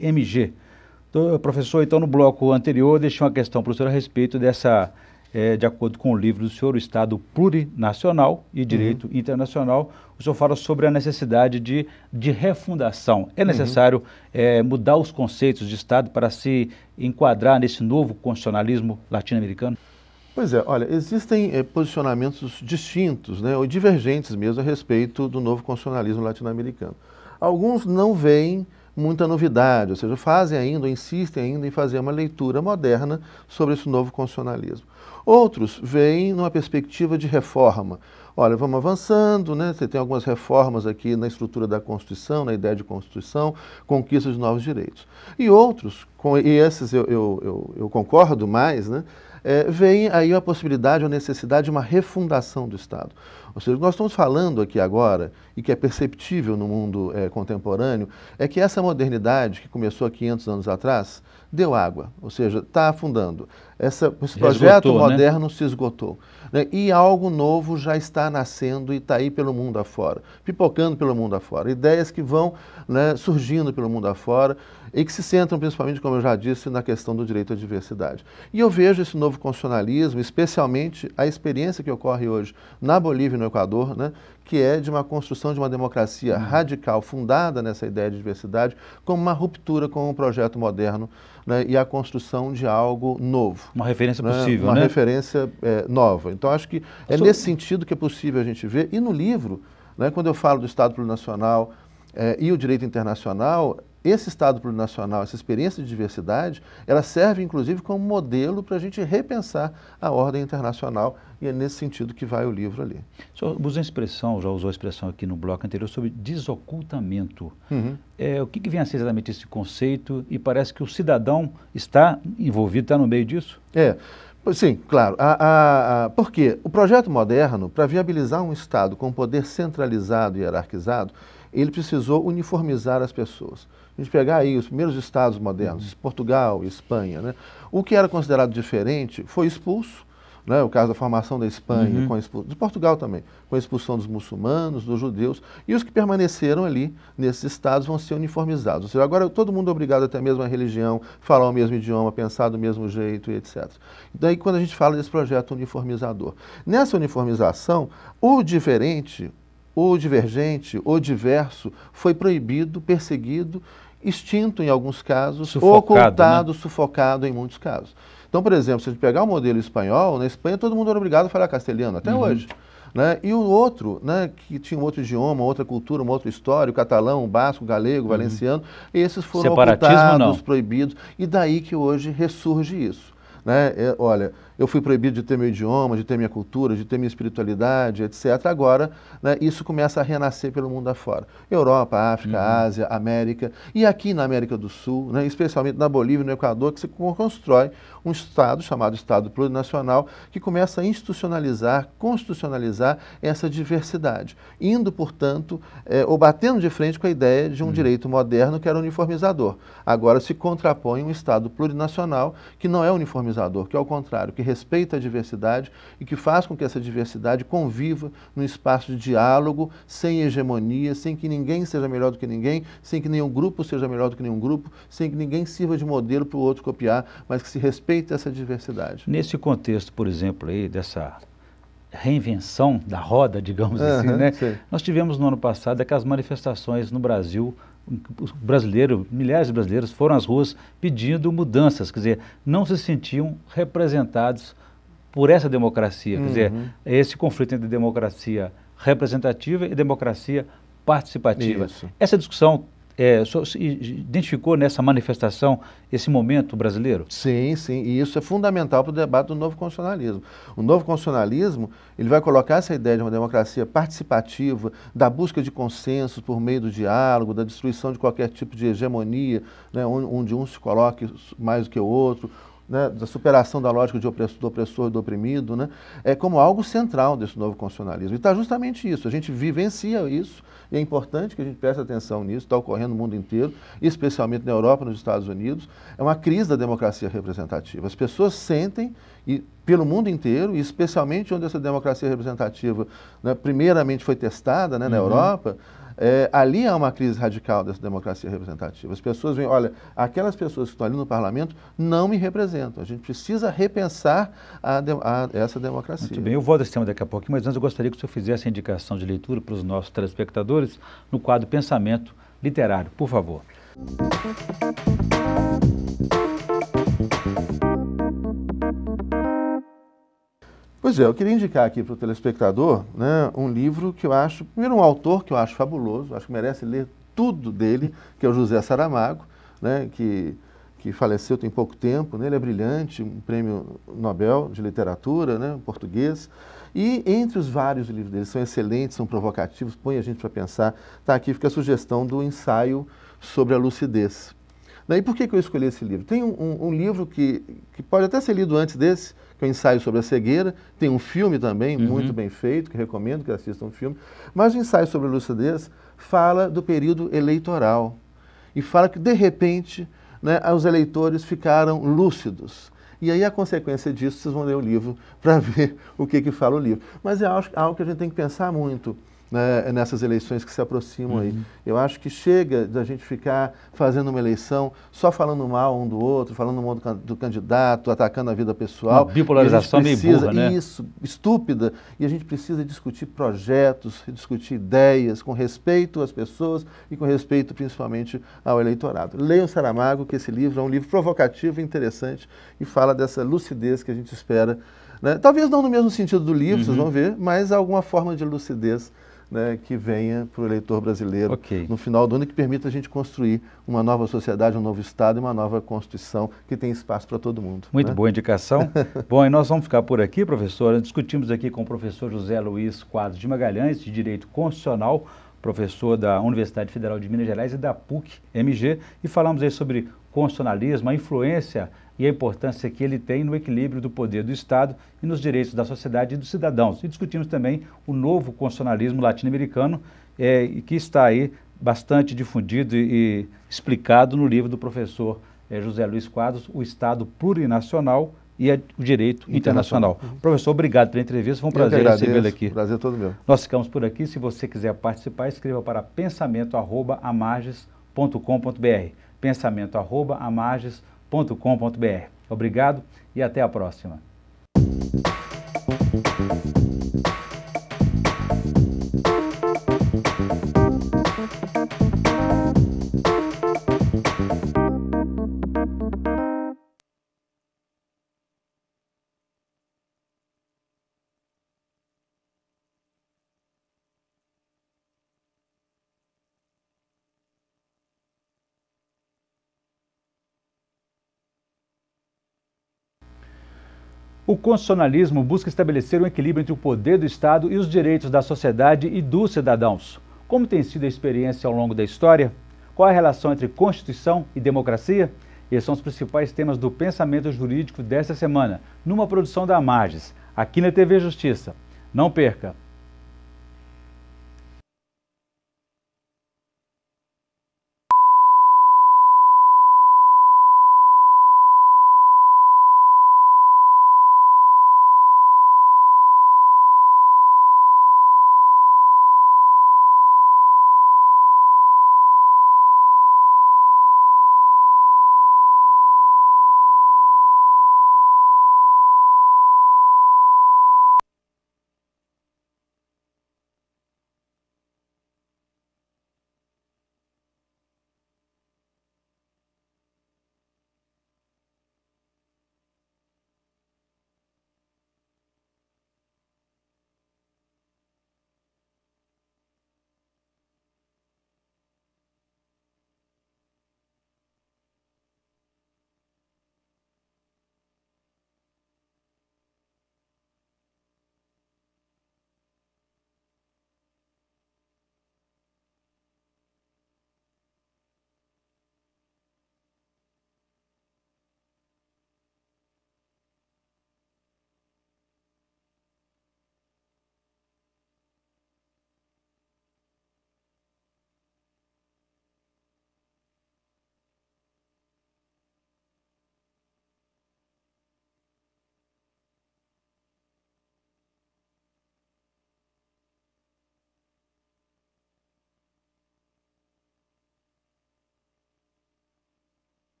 MG. Então, professor, então no bloco anterior eu deixei uma questão para o senhor a respeito dessa, de acordo com o livro do senhor, o Estado Plurinacional e Direito Internacional, o senhor fala sobre a necessidade de refundação. É necessário mudar os conceitos de Estado para se enquadrar nesse novo constitucionalismo latino-americano? Pois é, olha, existem posicionamentos distintos, né, ou divergentes mesmo a respeito do novo constitucionalismo latino-americano. Alguns não veem muita novidade, ou seja, fazem ainda, ou insistem ainda em fazer uma leitura moderna sobre esse novo constitucionalismo. Outros veem numa perspectiva de reforma. Olha, vamos avançando, né? Você tem algumas reformas aqui na estrutura da Constituição, na ideia de Constituição, conquista de novos direitos. E outros, e esses eu concordo mais, né? Vem aí a possibilidade ou necessidade de uma refundação do Estado. Ou seja, o que nós estamos falando aqui agora, e que é perceptível no mundo contemporâneo, é que essa modernidade que começou há 500 anos atrás, deu água, ou seja, está afundando. Esse projeto moderno, né, se esgotou. Né? E algo novo já está nascendo e está aí pelo mundo afora, pipocando pelo mundo afora. Ideias que vão, né, surgindo pelo mundo afora e que se centram principalmente, como eu já disse, na questão do direito à diversidade. E eu vejo esse novo constitucionalismo, especialmente a experiência que ocorre hoje na Bolívia e no Equador, né, que é de uma construção de uma democracia radical, fundada nessa ideia de diversidade, como uma ruptura com o projeto moderno, né, e a construção de algo novo. Uma referência possível, né? Uma né? referência nova. Então, acho que é nesse sentido que é possível a gente ver. E no livro, né, quando eu falo do Estado plurinacional e o direito internacional, esse Estado plurinacional, essa experiência de diversidade, ela serve, inclusive, como modelo para a gente repensar a ordem internacional, e é nesse sentido que vai o livro ali. O senhor usa a expressão, já usou a expressão aqui no bloco anterior, sobre desocultamento. O que vem a ser exatamente esse conceito? E parece que o cidadão está envolvido, está no meio disso? Sim, claro. Porque o projeto moderno, para viabilizar um Estado com poder centralizado e hierarquizado, ele precisou uniformizar as pessoas. A gente pegar aí os primeiros estados modernos, Portugal e Espanha, né? O que era considerado diferente foi expulso, né? O caso da formação da Espanha, de Portugal também, com a expulsão dos muçulmanos, dos judeus, e os que permaneceram ali nesses estados vão ser uniformizados. Ou seja, agora todo mundo é obrigado a ter a mesma religião, falar o mesmo idioma, pensar do mesmo jeito e etc. Daí quando a gente fala desse projeto uniformizador. Nessa uniformização, o diferente, o divergente, o diverso foi proibido, perseguido, extinto em alguns casos, ocultado, né? Sufocado em muitos casos. Então, por exemplo, se a gente pegar o modelo espanhol, na Espanha todo mundo era obrigado a falar castelhano, até hoje. Né? E o outro, né, que tinha um outro idioma, outra cultura, uma outra história, o catalão, o basco, o galego, o valenciano, esses foram ocultados, proibidos, e daí que hoje ressurge isso. Né? Olha, eu fui proibido de ter meu idioma, de ter minha cultura, de ter minha espiritualidade, etc. Agora, né, isso começa a renascer pelo mundo afora. Europa, África, Ásia, América, e aqui na América do Sul, né, especialmente na Bolívia e no Equador, que se constrói um Estado chamado Estado Plurinacional, que começa a institucionalizar, constitucionalizar essa diversidade, indo, portanto, ou batendo de frente com a ideia de um direito moderno que era uniformizador. Agora se contrapõe um Estado plurinacional que não é uniformizador, que, ao contrário, que respeita a diversidade e que faz com que essa diversidade conviva num espaço de diálogo, sem hegemonia, sem que ninguém seja melhor do que ninguém, sem que nenhum grupo seja melhor do que nenhum grupo, sem que ninguém sirva de modelo para o outro copiar, mas que se respeite essa diversidade. Nesse contexto, por exemplo, aí, dessa reinvenção da roda, digamos assim, né? Sim. Nós tivemos no ano passado aquelas manifestações no Brasil. Os brasileiros, milhares de brasileiros foram às ruas pedindo mudanças, quer dizer, não se sentiam representados por essa democracia, quer dizer, esse conflito entre democracia representativa e democracia participativa. Isso. Essa discussão, o senhor se identificou nessa manifestação esse momento brasileiro? Sim, sim, e isso é fundamental para o debate do novo constitucionalismo. O novo constitucionalismo, ele vai colocar essa ideia de uma democracia participativa, da busca de consensos por meio do diálogo, da destruição de qualquer tipo de hegemonia, né, onde um se coloque mais do que o outro, né, da superação da lógica do opressor e do oprimido, né, como algo central desse novo constitucionalismo. E está justamente isso, a gente vivencia isso, e é importante que a gente preste atenção nisso, está ocorrendo no mundo inteiro, especialmente na Europa e nos Estados Unidos, é uma crise da democracia representativa. As pessoas sentem, e pelo mundo inteiro, e especialmente onde essa democracia representativa, né, primeiramente foi testada, né, na Europa, ali há uma crise radical dessa democracia representativa. As pessoas veem, olha, aquelas pessoas que estão ali no parlamento não me representam. A gente precisa repensar essa democracia. Muito bem, eu vou desse tema daqui a pouquinho, mas antes eu gostaria que o senhor fizesse a indicação de leitura para os nossos telespectadores no quadro Pensamento Literário, por favor. Pois é, eu queria indicar aqui para o telespectador, né, um livro que eu acho, primeiro um autor que eu acho fabuloso, acho que merece ler tudo dele, que é o José Saramago, né, que faleceu tem pouco tempo, né, ele é brilhante, um prêmio Nobel de literatura, né, português, e entre os vários livros dele, são excelentes, são provocativos, põe a gente para pensar, tá, aqui fica a sugestão do ensaio sobre a lucidez. E por que eu escolhi esse livro? Tem um livro que pode até ser lido antes desse, que é o Ensaio sobre a Cegueira. Tem um filme também, muito bem feito, que recomendo que assistam o filme. Mas o Ensaio sobre a Lucidez fala do período eleitoral. E fala que, de repente, né, os eleitores ficaram lúcidos. E aí, a consequência disso, vocês vão ler o livro para ver o que fala o livro. Mas é algo que a gente tem que pensar muito, né, nessas eleições que se aproximam aí. Eu acho que chega da gente ficar fazendo uma eleição só falando mal um do outro, falando mal do candidato, atacando a vida pessoal. Uma bipolarização meio burra, né? Isso, estúpida. E a gente precisa discutir projetos, discutir ideias com respeito às pessoas e com respeito principalmente ao eleitorado. Leiam Saramago, que esse livro é um livro provocativo e interessante e fala dessa lucidez que a gente espera, né? Talvez não no mesmo sentido do livro, vocês vão ver, mas alguma forma de lucidez, né, que venha para o eleitor brasileiro no final do ano, que permita a gente construir uma nova sociedade, um novo Estado e uma nova Constituição que tem espaço para todo mundo. Muito né? boa indicação. Bom, e nós vamos ficar por aqui, professor. Discutimos aqui com o professor José Luiz Quadros de Magalhães, de Direito Constitucional, professor da Universidade Federal de Minas Gerais e da PUC-MG, e falamos aí sobre constitucionalismo, a influência e a importância que ele tem no equilíbrio do poder do Estado e nos direitos da sociedade e dos cidadãos. E discutimos também o novo constitucionalismo latino-americano, que está aí bastante difundido e explicado no livro do professor José Luiz Quadros, O Estado Plurinacional e o Direito Internacional. Professor, obrigado pela entrevista, foi um prazer recebê-lo aqui. Prazer todo meu. Nós ficamos por aqui. Se você quiser participar, escreva para pensamento@amarges.com.br. pensamento@amarges.com.br. Obrigado e até a próxima. O constitucionalismo busca estabelecer um equilíbrio entre o poder do Estado e os direitos da sociedade e dos cidadãos. Como tem sido a experiência ao longo da história? Qual a relação entre Constituição e democracia? Esses são os principais temas do pensamento jurídico desta semana, numa produção da Amarges, aqui na TV Justiça. Não perca!